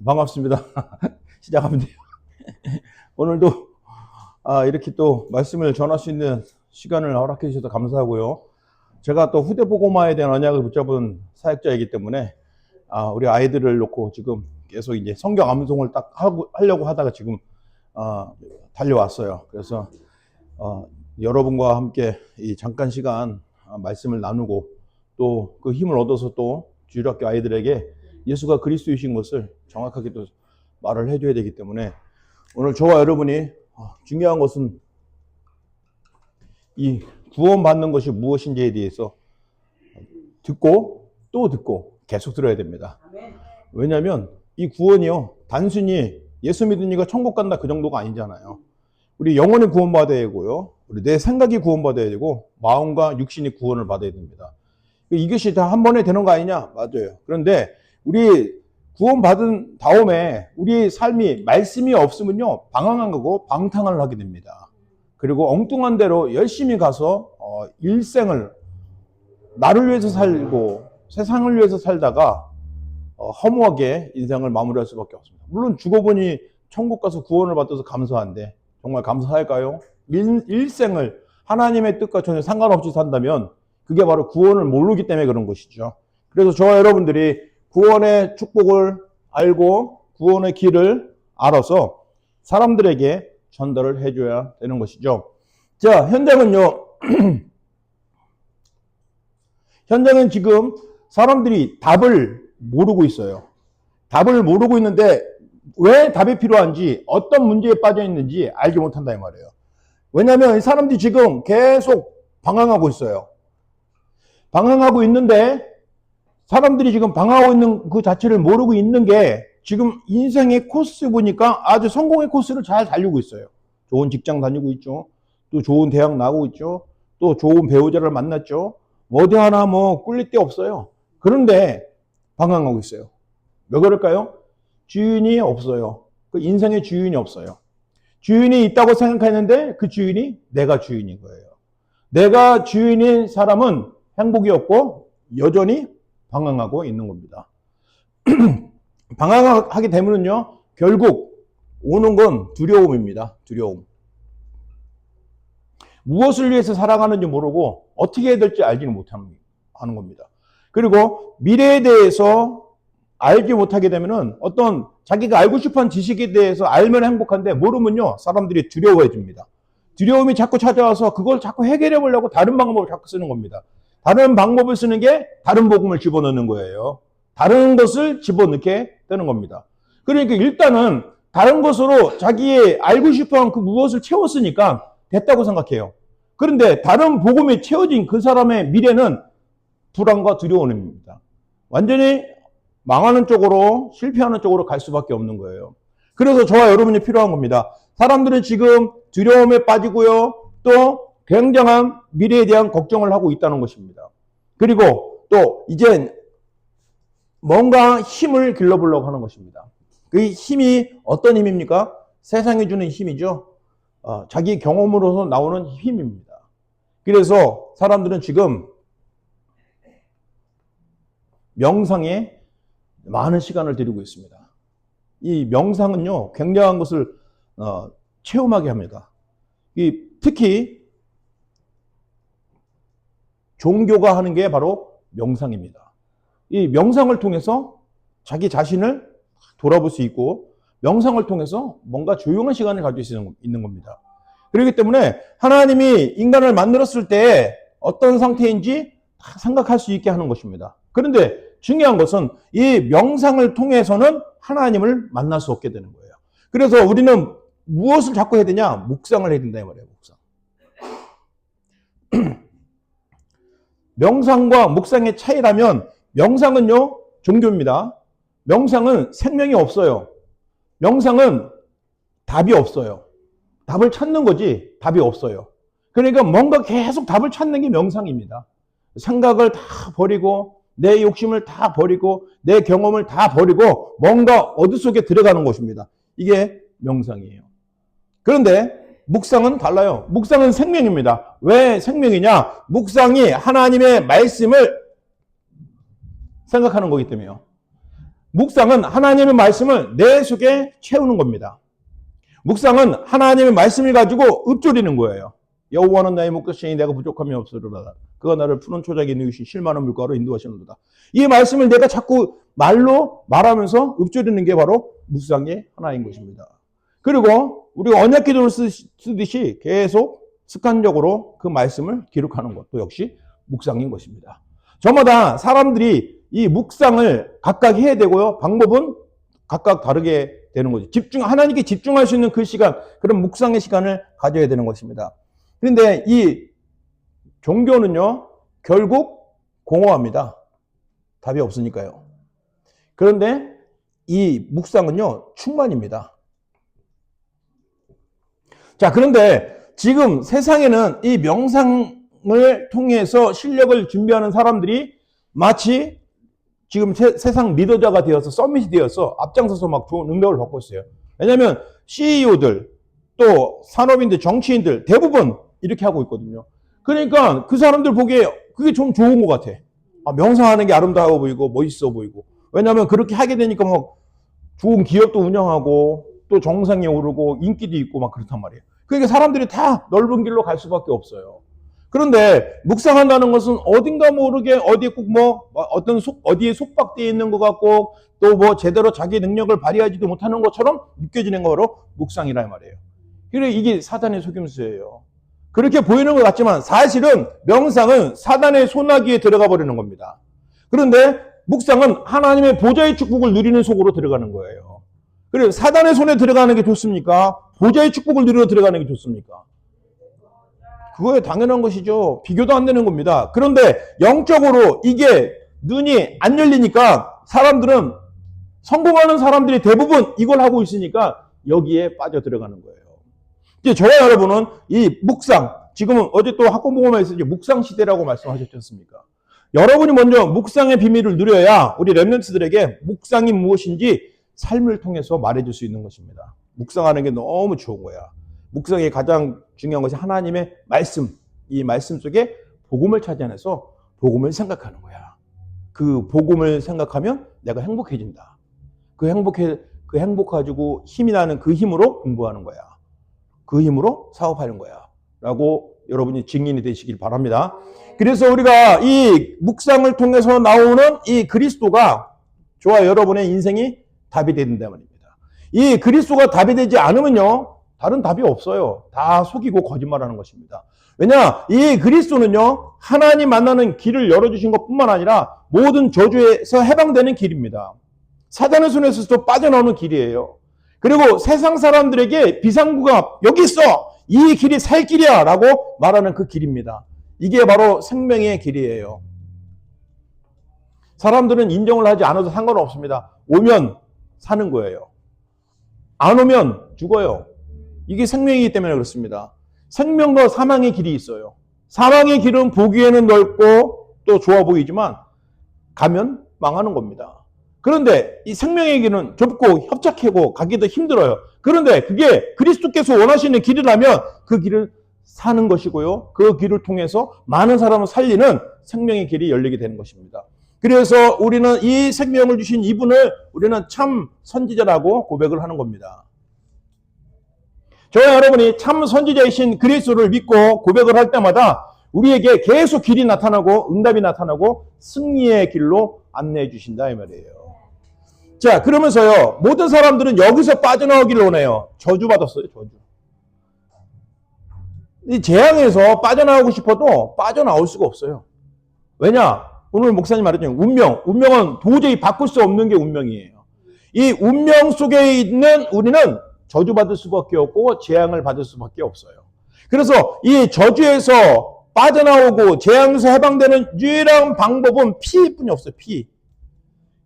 반갑습니다. 시작하면 돼요. 오늘도 이렇게 또 말씀을 전할 수 있는 시간을 허락해 주셔서 감사하고요. 제가 또 후대보고마에 대한 언약을 붙잡은 사역자이기 때문에 우리 아이들을 놓고 지금 계속 이제 성경 암송을 딱 하려고 하다가 지금 달려왔어요. 그래서 여러분과 함께 이 잠깐 시간 말씀을 나누고 또 그 힘을 얻어서 또 주일학교 아이들에게 예수가 그리스도이신 것을 정확하게 또 말을 해줘야 되기 때문에 오늘 저와 여러분이 중요한 것은 이 구원받는 것이 무엇인지에 대해서 듣고 또 듣고 계속 들어야 됩니다. 왜냐하면 이 구원이요, 단순히 예수 믿은 이가 천국 간다 그 정도가 아니잖아요. 우리 영혼이 구원받아야 되고요, 우리 내 생각이 구원받아야 되고 마음과 육신이 구원을 받아야 됩니다. 이것이 다 한 번에 되는 거 아니냐? 맞아요. 그런데 우리 구원받은 다음에 우리 삶이 말씀이 없으면요, 방황한 거고 방탕을 하게 됩니다. 그리고 엉뚱한 대로 열심히 가서 일생을 나를 위해서 살고 세상을 위해서 살다가 허무하게 인생을 마무리할 수밖에 없습니다. 물론 죽어보니 천국 가서 구원을 받아서 감사한데 정말 감사할까요? 일생을 하나님의 뜻과 전혀 상관없이 산다면 그게 바로 구원을 모르기 때문에 그런 것이죠. 그래서 저와 여러분들이 구원의 축복을 알고 구원의 길을 알아서 사람들에게 전달을 해줘야 되는 것이죠. 자, 현장은요, 현장은 지금 사람들이 답을 모르고 있어요. 답을 모르고 있는데 왜 답이 필요한지, 어떤 문제에 빠져 있는지 알지 못한다 이 말이에요. 왜냐하면 사람들이 지금 계속 방황하고 있어요. 방황하고 있는데 사람들이 지금 방황하고 있는 그 자체를 모르고 있는 게 지금 인생의 코스 보니까 아주 성공의 코스를 잘 달리고 있어요. 좋은 직장 다니고 있죠. 또 좋은 대학 나오고 있죠. 또 좋은 배우자를 만났죠. 어디 하나 꿀릴 데 없어요. 그런데 방황하고 있어요. 왜 그럴까요? 주인이 없어요. 그 인생의 주인이 없어요. 주인이 있다고 생각했는데 그 주인이 내가 주인인 거예요. 내가 주인인 사람은 행복이 없고 여전히 방황하고 있는 겁니다. 방황하게 되면요, 결국 오는 건 두려움입니다. 두려움. 무엇을 위해서 살아가는지 모르고 어떻게 해야 될지 알지는 못하는 겁니다. 그리고 미래에 대해서 알지 못하게 되면은 어떤 자기가 알고 싶은 지식에 대해서 알면 행복한데 모르면요, 사람들이 두려워해 줍니다. 두려움이 자꾸 찾아와서 그걸 자꾸 해결해 보려고 다른 방법을 자꾸 쓰는 겁니다. 다른 방법을 쓰는 게 다른 복음을 집어넣는 거예요. 다른 것을 집어넣게 되는 겁니다. 그러니까 일단은 다른 것으로 자기의 알고 싶어하는 그 무엇을 채웠으니까 됐다고 생각해요. 그런데 다른 복음이 채워진 그 사람의 미래는 불안과 두려움입니다. 완전히 망하는 쪽으로, 실패하는 쪽으로 갈 수밖에 없는 거예요. 그래서 저와 여러분이 필요한 겁니다. 사람들은 지금 두려움에 빠지고요, 또 굉장한 미래에 대한 걱정을 하고 있다는 것입니다. 그리고 또 이젠 뭔가 힘을 길러보려고 하는 것입니다. 그 힘이 어떤 힘입니까? 세상이 주는 힘이죠. 자기 경험으로서 나오는 힘입니다. 그래서 사람들은 지금 명상에 많은 시간을 들이고 있습니다. 이 명상은요, 굉장한 것을 체험하게 합니다. 특히 종교가 하는 게 바로 명상입니다. 이 명상을 통해서 자기 자신을 돌아볼 수 있고 명상을 통해서 뭔가 조용한 시간을 가질 수 있는 겁니다. 그렇기 때문에 하나님이 인간을 만들었을 때 어떤 상태인지 생각할 수 있게 하는 것입니다. 그런데 중요한 것은 이 명상을 통해서는 하나님을 만날 수 없게 되는 거예요. 그래서 우리는 무엇을 자꾸 해야 되냐? 묵상을 해야 된다 이 말이에요. 묵상. 명상과 묵상의 차이라면 명상은요, 종교입니다. 명상은 생명이 없어요. 명상은 답이 없어요. 답을 찾는 거지 답이 없어요. 그러니까 뭔가 계속 답을 찾는 게 명상입니다. 생각을 다 버리고 내 욕심을 다 버리고 내 경험을 다 버리고 뭔가 어둠 속에 들어가는 것입니다. 이게 명상이에요. 그런데 묵상은 달라요. 묵상은 생명입니다. 왜 생명이냐? 묵상이 하나님의 말씀을 생각하는 거기 때문에요. 묵상은 하나님의 말씀을 내 속에 채우는 겁니다. 묵상은 하나님의 말씀을 가지고 읊조리는 거예요. 여호와는 나의 목자시니 내가 부족함이 없으리로다. 그가 나를 푸른 초장에 누이신 실만한 물가로 인도하시는도다. 이 말씀을 내가 자꾸 말로 말하면서 읊조리는 게 바로 묵상의 하나인 것입니다. 그리고 우리가 언약 기도를 쓰듯이 계속 습관적으로 그 말씀을 기록하는 것도 역시 묵상인 것입니다. 저마다 사람들이 이 묵상을 각각 해야 되고요. 방법은 각각 다르게 되는 거죠. 하나님께 집중할 수 있는 그 시간, 그런 묵상의 시간을 가져야 되는 것입니다. 그런데 이 종교는요, 결국 공허합니다. 답이 없으니까요. 그런데 이 묵상은요, 충만입니다. 자, 그런데 지금 세상에는 이 명상을 통해서 실력을 준비하는 사람들이 마치 지금 세상 리더자가 되어서 서밋이 되어서 앞장서서 막 좋은 응답을 받고 있어요. 왜냐하면 CEO들, 또 산업인들, 정치인들 대부분 이렇게 하고 있거든요. 그러니까 그 사람들 보기에 그게 좀 좋은 것 같아. 명상하는 게 아름다워 보이고 멋있어 보이고. 왜냐하면 그렇게 하게 되니까 막 좋은 기업도 운영하고 또 정상에 오르고 인기도 있고 막 그렇단 말이에요. 그러니까 사람들이 다 넓은 길로 갈 수밖에 없어요. 그런데 묵상한다는 것은 어딘가 모르게 어디에 꼭 어디에 속박되어 있는 것 같고 또 제대로 자기 능력을 발휘하지도 못하는 것처럼 느껴지는 거로 묵상이란 말이에요. 그래 이게 사단의 속임수예요. 그렇게 보이는 것 같지만 사실은 명상은 사단의 소나기에 들어가 버리는 겁니다. 그런데 묵상은 하나님의 보좌의 축복을 누리는 속으로 들어가는 거예요. 그래 사단의 손에 들어가는 게 좋습니까? 보좌의 축복을 누리러 들어가는 게 좋습니까? 그거에 당연한 것이죠. 비교도 안 되는 겁니다. 그런데 영적으로 이게 눈이 안 열리니까 사람들은 성공하는 사람들이 대부분 이걸 하고 있으니까 여기에 빠져 들어가는 거예요. 이제 저와 여러분은 이 묵상, 지금은 어제 또 학원복음에서 이제 묵상 시대라고 말씀하셨지 않습니까? 여러분이 먼저 묵상의 비밀을 누려야 우리 렘넌트들에게 묵상이 무엇인지 삶을 통해서 말해줄 수 있는 것입니다. 묵상하는 게 너무 좋은 거야. 묵상의 가장 중요한 것이 하나님의 말씀, 이 말씀 속에 복음을 찾아내서 복음을 생각하는 거야. 그 복음을 생각하면 내가 행복해진다. 그 행복 가지고 힘이 나는 그 힘으로 공부하는 거야. 그 힘으로 사업하는 거야. 라고 여러분이 증인이 되시길 바랍니다. 그래서 우리가 이 묵상을 통해서 나오는 이 그리스도가 저와 여러분의 인생이 답이 된다는 말입니다. 이 그리스도가 답이 되지 않으면요, 다른 답이 없어요. 다 속이고 거짓말하는 것입니다. 왜냐? 이 그리스도는요, 하나님 만나는 길을 열어주신 것뿐만 아니라 모든 저주에서 해방되는 길입니다. 사단의 손에서도 빠져나오는 길이에요. 그리고 세상 사람들에게 비상구가 여기 있어! 이 길이 살 길이야! 라고 말하는 그 길입니다. 이게 바로 생명의 길이에요. 사람들은 인정을 하지 않아도 상관없습니다. 오면 사는 거예요. 안 오면 죽어요. 이게 생명이기 때문에 그렇습니다. 생명과 사망의 길이 있어요. 사망의 길은 보기에는 넓고 또 좋아 보이지만 가면 망하는 겁니다. 그런데 이 생명의 길은 좁고 협착하고 가기도 힘들어요. 그런데 그게 그리스도께서 원하시는 길이라면 그 길을 사는 것이고요. 그 길을 통해서 많은 사람을 살리는 생명의 길이 열리게 되는 것입니다. 그래서 우리는 이 생명을 주신 이분을 우리는 참 선지자라고 고백을 하는 겁니다. 저와 여러분이 참 선지자이신 그리스도를 믿고 고백을 할 때마다 우리에게 계속 길이 나타나고 응답이 나타나고 승리의 길로 안내해 주신다 이 말이에요. 자, 그러면서요, 모든 사람들은 여기서 빠져나오기를 원해요. 저주받았어요, 저주. 이 재앙에서 빠져나오고 싶어도 빠져나올 수가 없어요. 왜냐? 오늘 목사님 말했죠. 운명은 도저히 바꿀 수 없는 게 운명이에요. 이 운명 속에 있는 우리는 저주받을 수밖에 없고 재앙을 받을 수밖에 없어요. 그래서 이 저주에서 빠져나오고 재앙에서 해방되는 유일한 방법은 피뿐이 없어요. 피.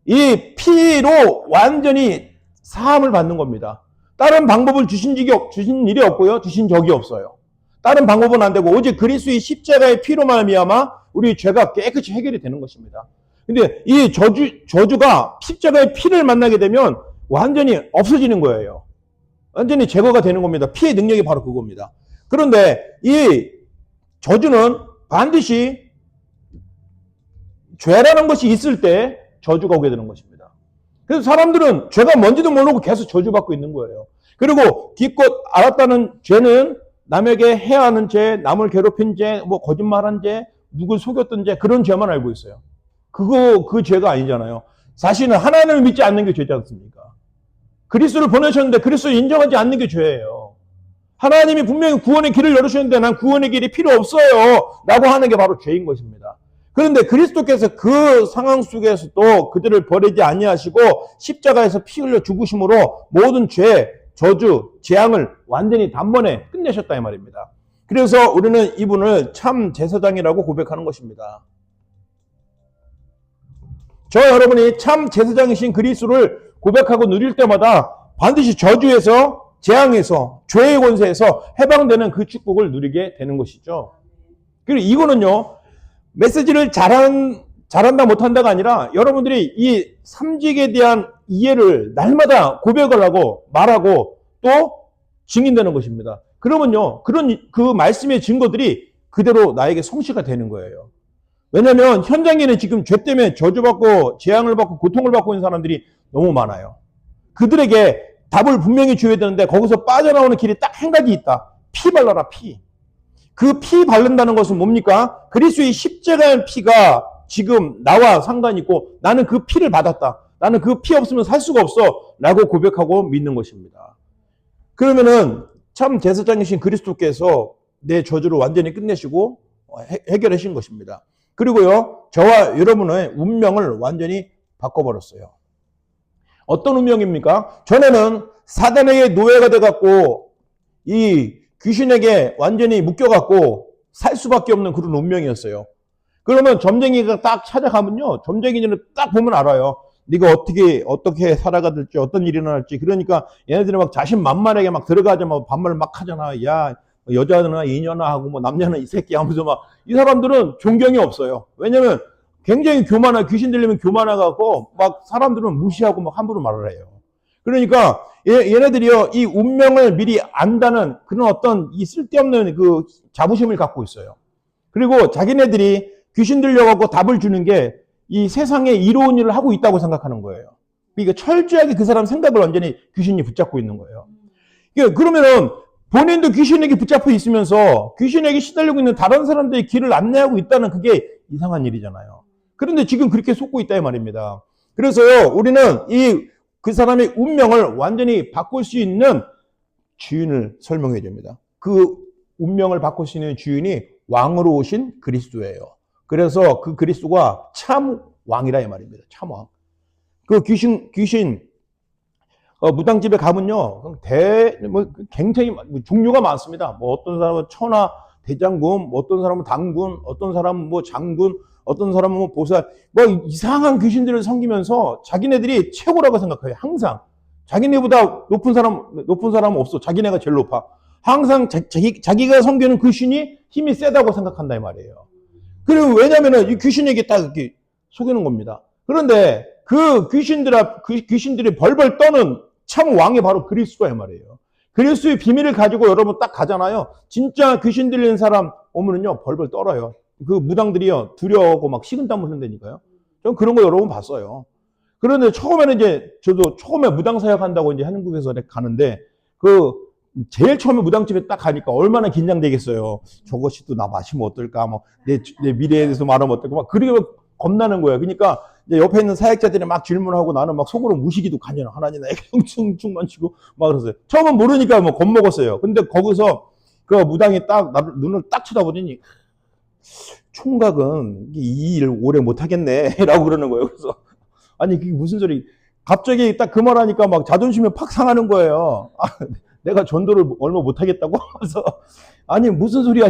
이 피로 완전히 사함을 받는 겁니다. 다른 방법을 주신 일이 없고요. 주신 적이 없어요. 다른 방법은 안 되고 오직 그리스도의 십자가의 피로 말미암아 우리 죄가 깨끗이 해결이 되는 것입니다. 근데 이 저주가 십자가의 피를 만나게 되면 완전히 없어지는 거예요. 완전히 제거가 되는 겁니다. 피의 능력이 바로 그겁니다. 그런데 이 저주는 반드시 죄라는 것이 있을 때 저주가 오게 되는 것입니다. 그래서 사람들은 죄가 뭔지도 모르고 계속 저주받고 있는 거예요. 그리고 기껏 알았다는 죄는 남에게 해야 하는 죄, 남을 괴롭힌 죄, 뭐 거짓말한 죄, 누굴 속였던 죄, 그런 죄만 알고 있어요. 그 죄가 아니잖아요. 자신은 하나님을 믿지 않는 게 죄지 않습니까? 그리스도를 보내셨는데 그리스도를 인정하지 않는 게 죄예요. 하나님이 분명히 구원의 길을 열으셨는데 난 구원의 길이 필요 없어요 라고 하는 게 바로 죄인 것입니다. 그런데 그리스도께서 그 상황 속에서도 그들을 버리지 아니하시고 십자가에서 피 흘려 죽으심으로 모든 죄, 저주, 재앙을 완전히 단번에 끝내셨다 이 말입니다. 그래서 우리는 이분을 참 제사장이라고 고백하는 것입니다. 저 여러분이 참 제사장이신 그리스도를 고백하고 누릴 때마다 반드시 저주에서, 재앙에서, 죄의 권세에서 해방되는 그 축복을 누리게 되는 것이죠. 그리고 이거는요, 메시지를 잘한다 못한다가 아니라 여러분들이 이 삼직에 대한 이해를 날마다 고백을 하고 말하고 또 증인되는 것입니다. 그러면요, 그 말씀의 증거들이 그대로 나에게 성취가 되는 거예요. 왜냐하면 현장에는 지금 죄 때문에 저주받고 재앙을 받고 고통을 받고 있는 사람들이 너무 많아요. 그들에게 답을 분명히 줘야 되는데 거기서 빠져나오는 길이 딱 한 가지 있다. 피 발라라, 피. 그 피 바른다는 것은 뭡니까? 그리스도의 십자가의 피가 지금 나와 상관이 있고 나는 그 피를 받았다. 나는 그 피 없으면 살 수가 없어 라고 고백하고 믿는 것입니다. 그러면은 참 제사장이신 그리스도께서 내 저주를 완전히 끝내시고 해결하신 것입니다. 그리고요, 저와 여러분의 운명을 완전히 바꿔버렸어요. 어떤 운명입니까? 전에는 사단에게 노예가 돼갖고 이 귀신에게 완전히 묶여갖고 살 수밖에 없는 그런 운명이었어요. 그러면 점쟁이가 딱 찾아가면요, 점쟁이는 딱 보면 알아요. 네가 어떻게 살아가될지, 어떤 일이 일어날지. 그러니까 얘네들이 막 자신만만하게 막 들어가자마자 반말 막 하잖아. 야, 여자나 이녀나 하고 뭐 남자는 이 새끼 하면서 막 이 사람들은 존경이 없어요. 왜냐면 굉장히 귀신 들리면 교만해갖고 막 사람들은 무시하고 막 함부로 말을 해요. 그러니까 얘네들이요, 이 운명을 미리 안다는 그런 어떤 이 쓸데없는 그 자부심을 갖고 있어요. 그리고 자기네들이 귀신 들려갖고 답을 주는 게 이 세상에 이로운 일을 하고 있다고 생각하는 거예요. 그러니까 철저하게 그 사람 생각을 완전히 귀신이 붙잡고 있는 거예요. 그러면은 본인도 귀신에게 붙잡혀 있으면서 귀신에게 시달리고 있는 다른 사람들의 길을 안내하고 있다는 그게 이상한 일이잖아요. 그런데 지금 그렇게 속고 있다 이 말입니다. 그래서요, 우리는 그 사람의 운명을 완전히 바꿀 수 있는 주인을 설명해 줍니다. 그 운명을 바꿀 수 있는 주인이 왕으로 오신 그리스도예요. 그래서 그 그리스도가 참 왕이라 이 말입니다. 참 왕. 그 귀신 무당집에 가면요, 굉장히 종류가 많습니다. 뭐 어떤 사람은 천하 대장군, 뭐 어떤 사람은 당군, 어떤 사람은 뭐 장군, 어떤 사람은 뭐 보살, 뭐 이상한 귀신들을 섬기면서 자기네들이 최고라고 생각해요. 항상 자기네보다 높은 사람은 없어. 자기네가 제일 높아. 항상 자기가 섬기는 그 신이 힘이 세다고 생각한다 이 말이에요. 그리고 왜냐면은 이 귀신에게 딱 이렇게 속이는 겁니다. 그런데 그 귀신들이 벌벌 떠는 참 왕이 바로 그리스도야 말이에요. 그리스도의 비밀을 가지고 여러분 딱 가잖아요. 진짜 귀신 들리는 사람 오면은요, 벌벌 떨어요. 그 무당들이요, 두려워하고 막 식은땀을 흘린다니까요. 전 그런 거 여러 번 봤어요. 그런데 처음에는 저도 처음에 무당 사역한다고 한국에서 가는데, 제일 처음에 무당집에 딱 가니까 얼마나 긴장되겠어요. 저것이 또 나 마시면 어떨까, 내 미래에 대해서 말하면 어떨까, 막 그렇게 겁나는 거예요. 그러니까 이제 옆에 있는 사역자들이 막 질문하고 나는 막 속으로 무시기도 간절히 하나님 나에게 충만 치고 막 그러세요. 처음은 모르니까 뭐 겁먹었어요. 근데 거기서 그 무당이 딱 나를 눈을 딱 쳐다보더니 총각은 이 일 오래 못하겠네 라고 그러는 거예요. 그래서 아니 그게 무슨 소리, 갑자기 딱 그 말하니까 막 자존심이 팍 상하는 거예요. 내가 전도를 얼마 못하겠다고? 그래서 아니 무슨 소리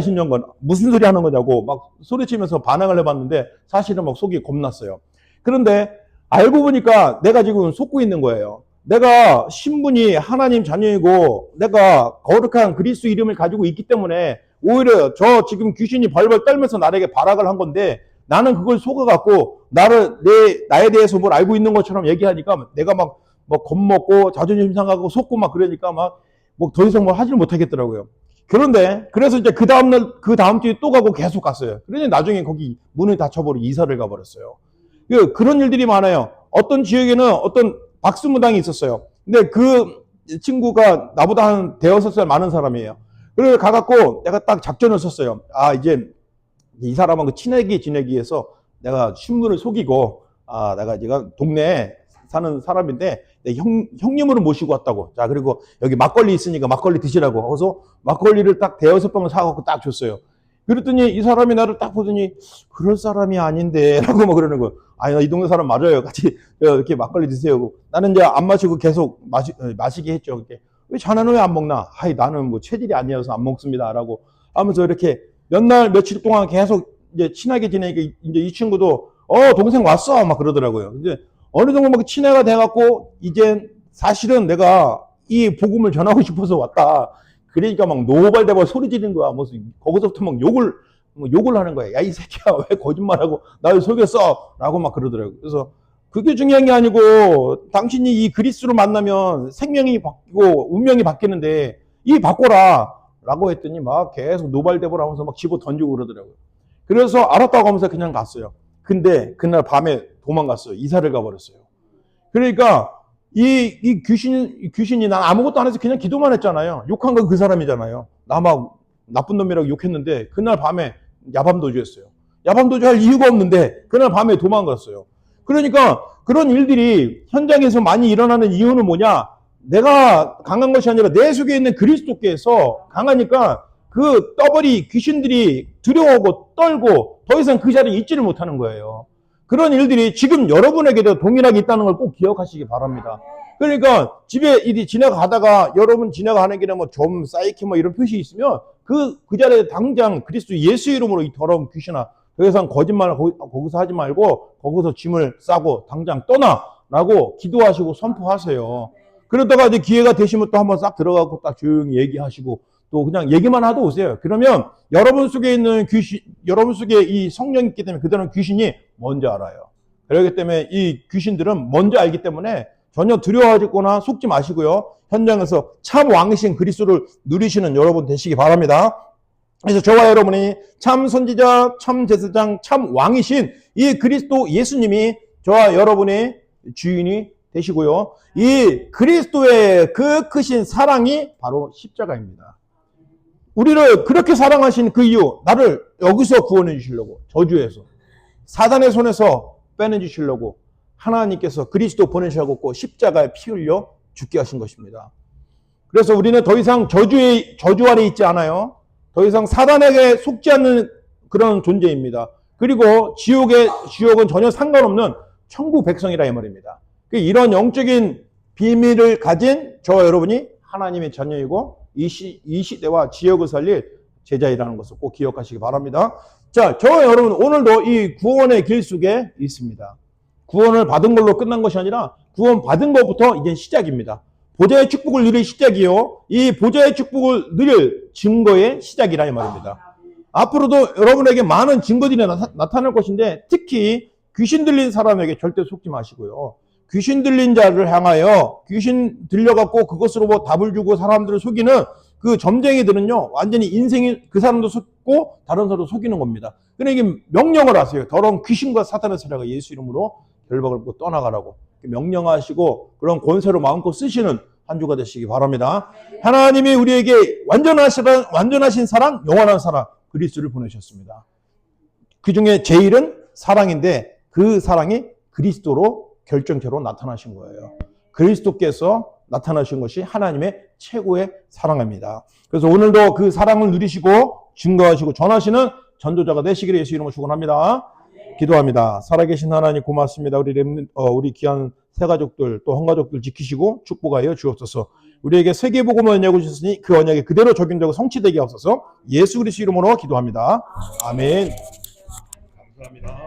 무슨 소리 하는 거냐고 막 소리치면서 반항을 해봤는데 사실은 막 속이 겁났어요. 그런데 알고 보니까 내가 지금 속고 있는 거예요. 내가 신분이 하나님 자녀이고 내가 거룩한 그리스도 이름을 가지고 있기 때문에 오히려 저 지금 귀신이 벌벌 떨면서 나에게 발악을 한 건데 나는 그걸 속아갖고 나에 대해서 뭘 알고 있는 것처럼 얘기하니까 내가 막 겁먹고 자존심 상하고 속고 막 그러니까 더 이상 하지를 못하겠더라고요. 그래서 이제 그 다음 주에 또 가고 계속 갔어요. 그러니 나중에 거기 문을 닫혀버리고 이사를 가버렸어요. 그런 일들이 많아요. 어떤 지역에는 어떤 박수무당이 있었어요. 근데 그 친구가 나보다 한 대여섯 살 많은 사람이에요. 그래서 가갖고 내가 딱 작전을 썼어요. 아, 이제 이 사람하고 친하게 지내기 위해서 내가 신분을 속이고, 아, 내가 동네에 사는 사람인데, 내 형님으로 모시고 왔다고. 자, 그리고 여기 막걸리 있으니까 막걸리 드시라고. 그래서 막걸리를 딱 대여섯 병을 사갖고 딱 줬어요. 그랬더니 이 사람이 나를 딱 보더니, 그럴 사람이 아닌데, 라고 막 그러는 거예요. 아니, 이 동네 사람 맞아요. 같이 이렇게 막걸리 드세요. 나는 이제 안 마시고 계속 마시게 했죠. 이렇게. 왜 자네는 왜 안 먹나? 아이, 나는 뭐 체질이 아니어서 안 먹습니다. 라고 하면서 이렇게 몇 날, 며칠 동안 계속 이제 친하게 지내니까 이제 이 친구도, 동생 왔어. 막 그러더라고요. 이제 어느 정도 막 친해가 돼갖고, 이제 사실은 내가 이 복음을 전하고 싶어서 왔다. 그러니까 막 노발대발 소리 지르는 거야. 무슨, 거기서부터 막 욕을 하는 거야. 야, 이 새끼야, 왜 거짓말하고 나를 속였어? 라고 막 그러더라고요. 그래서 그게 중요한 게 아니고, 당신이 이 그리스도를 만나면 생명이 바뀌고 운명이 바뀌는데, 이 바꿔라. 라고 했더니 막 계속 노발대발 하면서 막 집어 던지고 그러더라고요. 그래서 알았다고 하면서 그냥 갔어요. 근데 그날 밤에 도망갔어요. 이사를 가버렸어요. 그러니까 이 귀신이 난 아무것도 안 해서 그냥 기도만 했잖아요. 욕한 건 그 사람이잖아요. 나 막 나쁜 놈이라고 욕했는데 그날 밤에 야밤도주했어요. 야밤도주 할 이유가 없는데 그날 밤에 도망갔어요. 그러니까 그런 일들이 현장에서 많이 일어나는 이유는 뭐냐? 내가 강한 것이 아니라 내 속에 있는 그리스도께서 강하니까 그 떠버리 귀신들이 두려워하고 떨고 더 이상 그 자리에 있지를 못하는 거예요. 그런 일들이 지금 여러분에게도 동일하게 있다는 걸 꼭 기억하시기 바랍니다. 그러니까 집에 이리 지나가다가 여러분 지나가는 길에 뭐 좀 사이키 뭐 이런 표시 있으면 그 자리에 당장 그리스도 예수 이름으로 이 더러운 귀신아 더 이상 거짓말 거기서 하지 말고 거기서 짐을 싸고 당장 떠나라고 기도하시고 선포하세요. 그러다가 이제 기회가 되시면 또 한번 싹 들어가고 딱 조용히 얘기하시고 또 그냥 얘기만 하도 오세요. 그러면 여러분 속에 있는 귀신, 여러분 속에 이 성령이 있기 때문에 그들은 귀신이 뭔지 알아요. 그렇기 때문에 이 귀신들은 뭔지 알기 때문에 전혀 두려워하거나 속지 마시고요. 현장에서 참 왕이신 그리스도를 누리시는 여러분 되시기 바랍니다. 그래서 저와 여러분이 참 선지자, 참 제사장, 참 왕이신 이 그리스도 예수님이 저와 여러분의 주인이 되시고요. 이 그리스도의 그 크신 사랑이 바로 십자가입니다. 우리를 그렇게 사랑하신 그 이유, 나를 여기서 구원해 주시려고, 저주에서, 사단의 손에서 빼내 주시려고 하나님께서 그리스도 보내셔갖고 십자가에 피 흘려 죽게 하신 것입니다. 그래서 우리는 더 이상 저주 아래 있지 않아요. 더 이상 사단에게 속지 않는 그런 존재입니다. 그리고 지옥은 전혀 상관없는 천국 백성이라 이 말입니다. 이런 영적인 비밀을 가진 저와 여러분이 하나님의 자녀이고 이 시대와 지역을 살릴 제자이라는 것을 꼭 기억하시기 바랍니다. 자, 저와 여러분 오늘도 이 구원의 길 속에 있습니다. 구원을 받은 걸로 끝난 것이 아니라 구원 받은 것부터 이제 시작입니다. 보좌의 축복을 누릴 시작이요. 이 보좌의 축복을 누릴 증거의 시작이라 이 말입니다. 앞으로도 여러분에게 많은 증거들이 나타날 것인데 특히 귀신 들린 사람에게 절대 속지 마시고요. 귀신 들린 자를 향하여 귀신 들려갖고 그것으로 뭐 답을 주고 사람들을 속이는 그 점쟁이들은요, 완전히 인생이 그 사람도 속고 다른 사람도 속이는 겁니다. 그러니까 이게 명령을 하세요. 더러운 귀신과 사탄의 세력가 예수 이름으로 결박을 받고 떠나가라고 명령하시고 그런 권세로 마음껏 쓰시는 한 주가 되시기 바랍니다. 하나님이 우리에게 완전하신 사랑, 영원한 사랑, 그리스도를 보내셨습니다. 그 중에 제일은 사랑인데 그 사랑이 그리스도로 결정체로 나타나신 거예요. 그리스도께서 나타나신 것이 하나님의 최고의 사랑입니다. 그래서 오늘도 그 사랑을 누리시고 증거하시고 전하시는 전도자가 되시기를 예수 이름으로 축원합니다. 기도합니다. 살아계신 하나님 고맙습니다. 우리 귀한 새가족들 또 헌가족들 지키시고 축복하여 주옵소서. 우리에게 세계복음을 언약을 주셨으니 그 언약이 그대로 적용되고 성취되게 하옵소서. 예수 그리스도 이름으로 기도합니다. 아멘. 감사합니다.